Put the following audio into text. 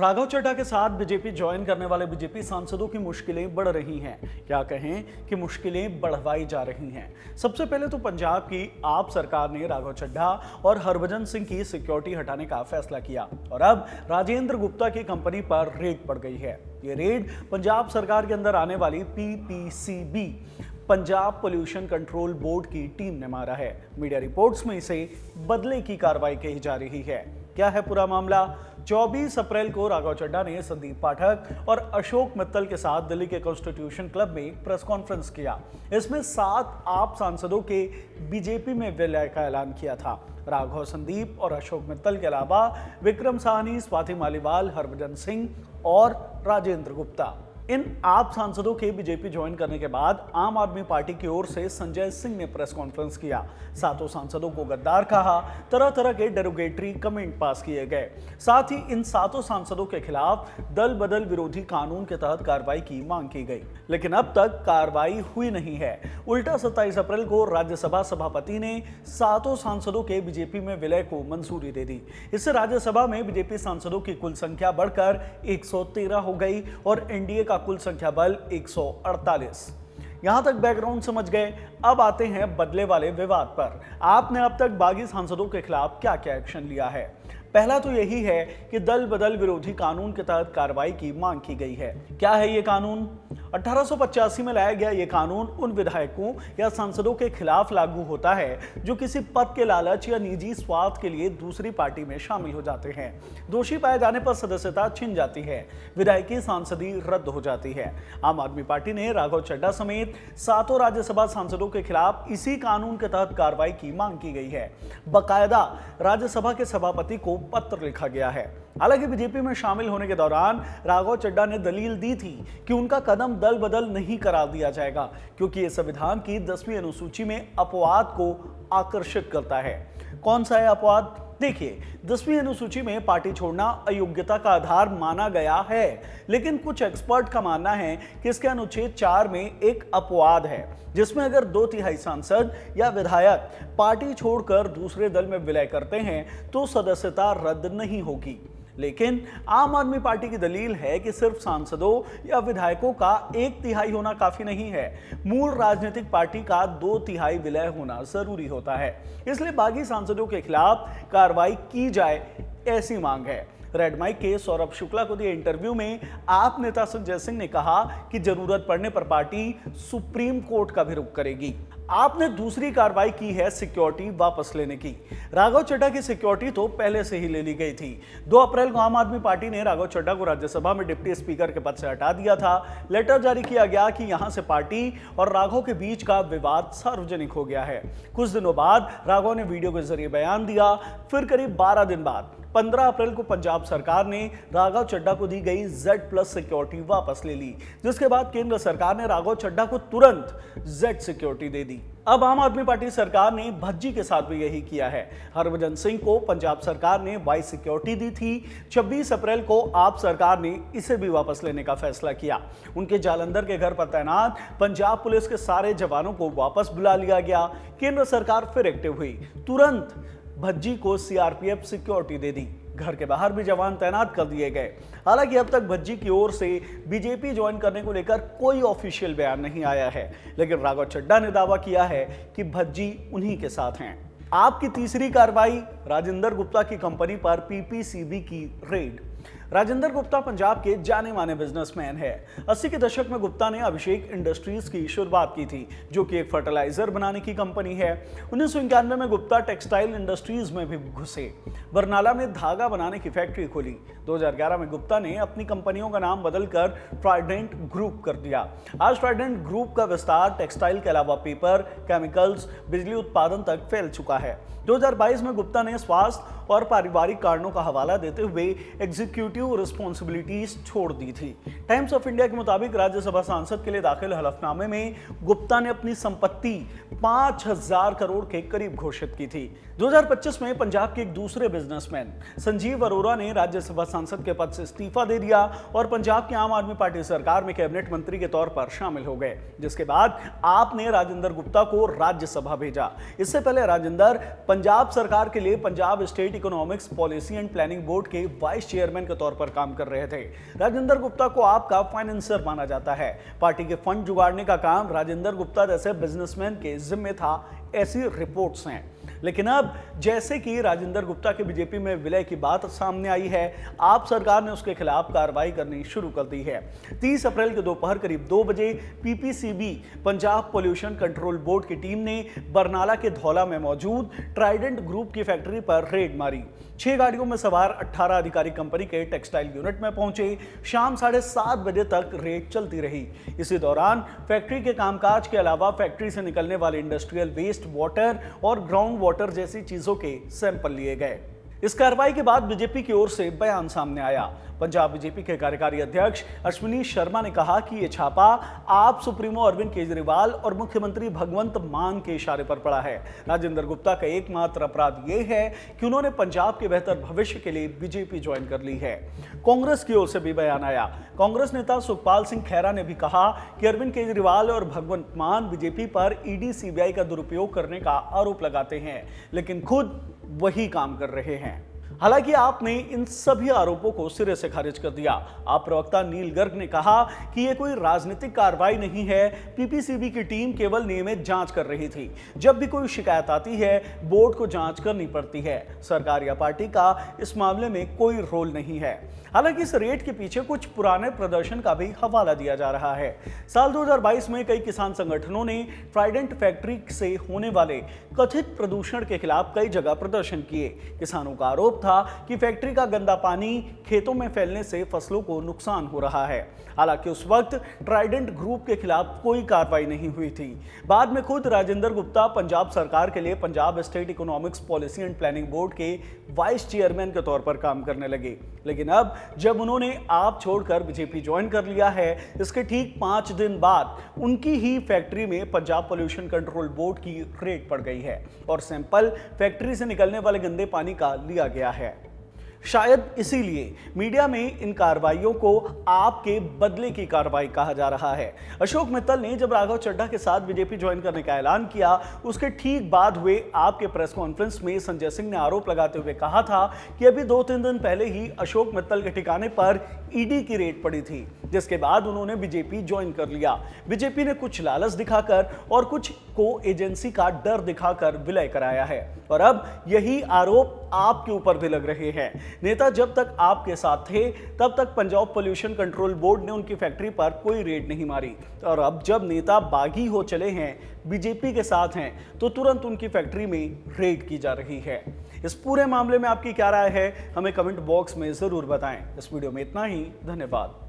राघव चड्ढा के साथ BJP join करने वाले बीजेपी सांसदों की मुश्किलें बढ़ रही हैं। क्या कहें कि मुश्किलें बढ़वाई जा रही हैं। सबसे पहले तो पंजाब की आप सरकार ने राघव चड्ढा और हरभजन सिंह की सिक्योरिटी हटाने का फैसला किया और अब राजेंद्र गुप्ता की कंपनी पर रेड पड़ गई है। ये रेड पंजाब सरकार के अंदर आने वाली PPCB Punjab pollution control board की टीम ने मारा है। मीडिया रिपोर्ट्स में इसे बदले की कार्रवाई कही जा रही है। क्या है पूरा मामला? 24 अप्रैल को राघव चड्ढा ने संदीप पाठक और अशोक मित्तल के साथ दिल्ली के कॉन्स्टिट्यूशन क्लब में एक प्रेस कॉन्फ्रेंस किया। इसमें 7 आप सांसदों के बीजेपी में विलय का ऐलान किया था। राघव, संदीप और अशोक मित्तल के अलावा विक्रम साहनी, स्वाति मालीवाल, हरभजन सिंह और राजेंद्र गुप्ता। इन आप सांसदों के बीजेपी ज्वाइन करने के बाद आम आदमी पार्टी की ओर से संजय सिंह ने प्रेस कॉन्फ्रेंस किया। 7 सांसदों को गद्दार कहा, तरह तरह के डेरोगेटरी कमेंट पास किए गए। साथ ही इन 7 सांसदों के खिलाफ दल बदल विरोधी कानून के तहत कार्रवाई की मांग की गई, लेकिन अब तक कार्रवाई हुई नहीं है। उल्टा 27 अप्रैल को राज्यसभा सभापति ने 7 सांसदों के बीजेपी में विलय को मंजूरी दे दी। इससे राज्यसभा में बीजेपी सांसदों की कुल संख्या बढ़कर 113 हो गई और एनडीए का कुल संख्या बल 148। यहां तक बैकग्राउंड समझ गए। अब आते हैं बदले वाले विवाद पर। आपने अब तक बागी सांसदों के खिलाफ क्या क्या एक्शन लिया है? पहला तो यही है कि दल बदल विरोधी कानून के तहत कार्रवाई की मांग की गई है। क्या है ये कानून? 1885 में लाया गया ये कानून उन विधायकों या सांसदों के खिलाफ लागू होता है जो किसी पद के लालच या निजी स्वार्थ के लिए दूसरी पार्टी में शामिल हो जाते हैं। दोषी पाए जाने पर सदस्यता छिन जाती है, विधायकी सांसदी रद्द हो जाती है। आम आदमी पार्टी ने राघव चड्ढा समेत 7 राज्यसभा सांसदों के खिलाफ इसी कानून के तहत कार्रवाई की मांग की गई है। बाकायदा राज्यसभा के सभापति को पत्र लिखा गया है। हालांकि बीजेपी में शामिल होने के दौरान राघव चड्ढा ने दलील दी थी कि उनका कदम दल बदल नहीं करा दिया जाएगा, क्योंकि ये संविधान की 10वीं अनुसूची में अपवाद को आकर्षित करता है। कौन सा है अपवाद? देखिए, 10वीं अनुसूची में पार्टी छोड़ना अयोग्यता का आधार माना गया है, लेकिन कुछ एक्सपर्ट का मानना है कि इसके अनुच्छेद 4 में एक अपवाद है, जिसमें अगर 2/3 सांसद या विधायक पार्टी छोड़कर दूसरे दल में विलय करते हैं तो सदस्यता रद्द नहीं होगी। लेकिन आम आदमी पार्टी की दलील है कि सिर्फ सांसदों या विधायकों का 1/3 होना काफी नहीं है, मूल राजनीतिक पार्टी का 2/3 विलय होना जरूरी होता है। इसलिए बागी सांसदों के खिलाफ कार्रवाई की जाए, ऐसी मांग है। रेड माइक के सौरभ शुक्ला को दिए इंटरव्यू में आप नेता संजय सिंह ने कहा कि जरूरत पड़ने पर पार्टी सुप्रीम कोर्ट का भी रुख करेगी। आपने दूसरी कार्रवाई की है सिक्योरिटी वापस लेने की। राघव चड्ढा की सिक्योरिटी तो पहले से ही ले ली गई थी। 2 अप्रैल को आम आदमी पार्टी ने राघव चड्ढा को राज्यसभा में डिप्टी स्पीकर के पद से हटा दिया था। लेटर जारी किया गया कि यहां से पार्टी और राघव के बीच का विवाद सार्वजनिक हो गया है। कुछ दिनों बाद राघव ने वीडियो के जरिए बयान दिया। फिर करीब 12 दिन बाद 15 अप्रैल को पंजाब सरकार ने राघव चड्ढा को दी गई Z+ सिक्योरिटी वापस ले ली, जिसके बाद केंद्र सरकार ने राघव चड्ढा को तुरंत Z सिक्योरिटी दे दी। अब आम आदमी पार्टी सरकार ने भज्जी के साथ भी यही किया है। हरभजन सिंह को पंजाब सरकार ने Y सिक्योरिटी दी थी। 26 अप्रैल को आप सरकार ने इसे भी वापस लेने का फैसला किया। उनके जालंधर के घर पर तैनात पंजाब पुलिस के सारे जवानों को वापस बुला लिया गया। केंद्र सरकार फिर एक्टिव हुई, तुरंत भज्जी को CRPF सिक्योरिटी दे दी। घर के बाहर भी जवान तैनात कर दिए गए। हालांकि अब तक भज्जी की ओर से बीजेपी ज्वाइन करने को लेकर कोई ऑफिशियल बयान नहीं आया है, लेकिन राघव चड्ढा ने दावा किया है कि भज्जी उन्हीं के साथ हैं। आपकी तीसरी कार्रवाई, राजेंद्र गुप्ता की कंपनी पर PPCB की रेड। राजेंद्र गुप्ता पंजाब के जाने माने बिजनेसमैन है। 80 के दशक में गुप्ता ने अभिषेक इंडस्ट्रीज की शुरुआत की थी, जो कि एक फर्टिलाइजर बनाने की कंपनी है। 1991 में गुप्ता टेक्सटाइल इंडस्ट्रीज में भी घुसे, बरनाला में धागा बनाने की फैक्ट्री खोली। 2011 में गुप्ता ने अपनी कंपनियों का नाम बदलकर ट्राइडेंट ग्रुप कर दिया। आज ट्राइडेंट ग्रुप का विस्तार टेक्सटाइल के अलावा पेपर, केमिकल्स, बिजली उत्पादन तक फैल चुका है। 2022 में गुप्ता ने स्वास्थ्य और पारिवारिक कारणों का हवाला देते हुए एग्जीक्यूटिव रिस्पॉन्सिबिलिटीज छोड़ दी थी। टाइम्स ऑफ इंडिया के मुताबिक राज्यसभा सांसद के लिए दाखिल हलफनामे में गुप्ता ने अपनी संपत्ति 5000 करोड़ के करीब घोषित की थी। 2025 में पंजाब के एक दूसरे बिजनेसमैन संजीव अरोड़ा ने राज्यसभा सांसद के पद से इस्तीफा दे दिया और पंजाब की आम आदमी पार्टी सरकार में कैबिनेट मंत्री के तौर पर शामिल हो गए, जिसके बाद आपने राजेंद्र गुप्ता को राज्यसभा भेजा। इससे पहले राजेंद्र पंजाब सरकार के लिए Punjab state economics policy and planning board के वाइस चेयरमैन के तौर पर काम कर रहे थे। राजेंद्र गुप्ता को आपका फाइनेंसर माना जाता है। पार्टी के फंड जुगाड़ने का काम राजेंद्र गुप्ता जैसे बिजनेसमैन के जिम्मे था, ऐसी रिपोर्ट्स हैं। लेकिन अब जैसे कि राजेंद्र गुप्ता के बीजेपी में विलय की बात सामने आई है, आप सरकार ने उसके खिलाफ कार्रवाई करनी शुरू कर दी है। 30 अप्रैल के दोपहर करीब 2 बजे PPCB Punjab pollution control board की टीम ने बरनाला के धौला में मौजूद ट्राइडेंट ग्रुप की फैक्ट्री पर रेड मारी। 6 गाड़ियों में सवार 18 अधिकारी कंपनी के टेक्सटाइल यूनिट में पहुंचे। शाम 7:30 बजे तक रेड चलती रही। इसी दौरान फैक्ट्री के कामकाज के अलावा फैक्ट्री से निकलने वाले इंडस्ट्रियल वेस्ट, वाटर और ग्राउंड वाटर जैसी चीजों के सैंपल लिए गए। इस कार्रवाई के बाद बीजेपी की ओर से बयान सामने आया। पंजाब बीजेपी के कार्यकारी अध्यक्ष अश्विनी शर्मा ने कहा कि यह छापा आप सुप्रीमो अरविंद केजरीवाल और मुख्यमंत्री भगवंत मान के इशारे पर पड़ा है। राजेंद्र गुप्ता का एकमात्र अपराध यह है कि उन्होंने पंजाब के बेहतर भविष्य के लिए बीजेपी ज्वाइन कर ली है। कांग्रेस की ओर से भी बयान आया। कांग्रेस नेता सुखपाल सिंह खैरा ने भी कहा कि अरविंद केजरीवाल और भगवंत मान बीजेपी पर ईडी सीबीआई का दुरुपयोग करने का आरोप लगाते हैं, लेकिन खुद वही काम कर रहे हैं। हालांकि आपने इन सभी आरोपों को सिरे से खारिज कर दिया। आप प्रवक्ता नील गर्ग ने कहा कि यह कोई राजनीतिक कार्रवाई नहीं है, पीपीसीबी की टीम केवल नियमित जांच कर रही थी। जब भी कोई शिकायत आती है, बोर्ड को जांच करनी पड़ती है। सरकार या पार्टी का इस मामले में कोई रोल नहीं है। हालांकि इस रेड के पीछे कुछ पुराने प्रदर्शन का भी हवाला दिया जा रहा है। साल 2022 में कई किसान संगठनों ने ट्राइडेंट फैक्ट्री से होने वाले कथित प्रदूषण के खिलाफ कई जगह प्रदर्शन किए। किसानों का आरोप था कि फैक्ट्री का गंदा पानी खेतों में फैलने से फसलों को नुकसान हो रहा है। हालांकि उस वक्त ट्राइडेंट ग्रुप के खिलाफ कोई कार्रवाई नहीं हुई थी। बाद में खुद राजेंद्र गुप्ता पंजाब सरकार के लिए Punjab state economics policy and planning board के वाइस चेयरमैन के तौर पर काम करने लगे। लेकिन अब जब उन्होंने आप छोड़कर बीजेपी ज्वाइन कर लिया है, इसके ठीक 5 दिन बाद उनकी ही फैक्ट्री में पंजाब पोल्यूशन कंट्रोल बोर्ड की रेड पड़ गई है और सैंपल फैक्ट्री से निकलने वाले गंदे पानी का लिया गया है। शायद इसीलिए मीडिया में इन कार्रवाइयों को आपके बदले की कार्रवाई कहा जा रहा है। अशोक मित्तल ने जब राघव चड्ढा के साथ बीजेपी ज्वाइन करने का ऐलान किया, उसके ठीक बाद हुए आपके प्रेस कॉन्फ्रेंस में संजय सिंह ने आरोप लगाते हुए कहा था कि अभी 2-3 दिन पहले ही अशोक मित्तल के ठिकाने पर ईडी की रेड पड़ी थी, जिसके बाद उन्होंने बीजेपी ज्वाइन कर लिया। बीजेपी ने कुछ लालच दिखाकर और कुछ को एजेंसी का डर दिखाकर विलय कराया है और अब यही आरोप आपके ऊपर भी लग रहे हैं। नेता जब तक आपके साथ थे, तब तक पंजाब पोल्यूशन कंट्रोल बोर्ड ने उनकी फैक्ट्री पर कोई रेड नहीं मारी और अब जब नेता बागी हो चले हैं, बीजेपी के साथ हैं, तो तुरंत उनकी फैक्ट्री में रेड की जा रही है। इस पूरे मामले में आपकी क्या राय है, हमें कमेंट बॉक्स में जरूर बताएं। इस वीडियो में इतना ही, धन्यवाद।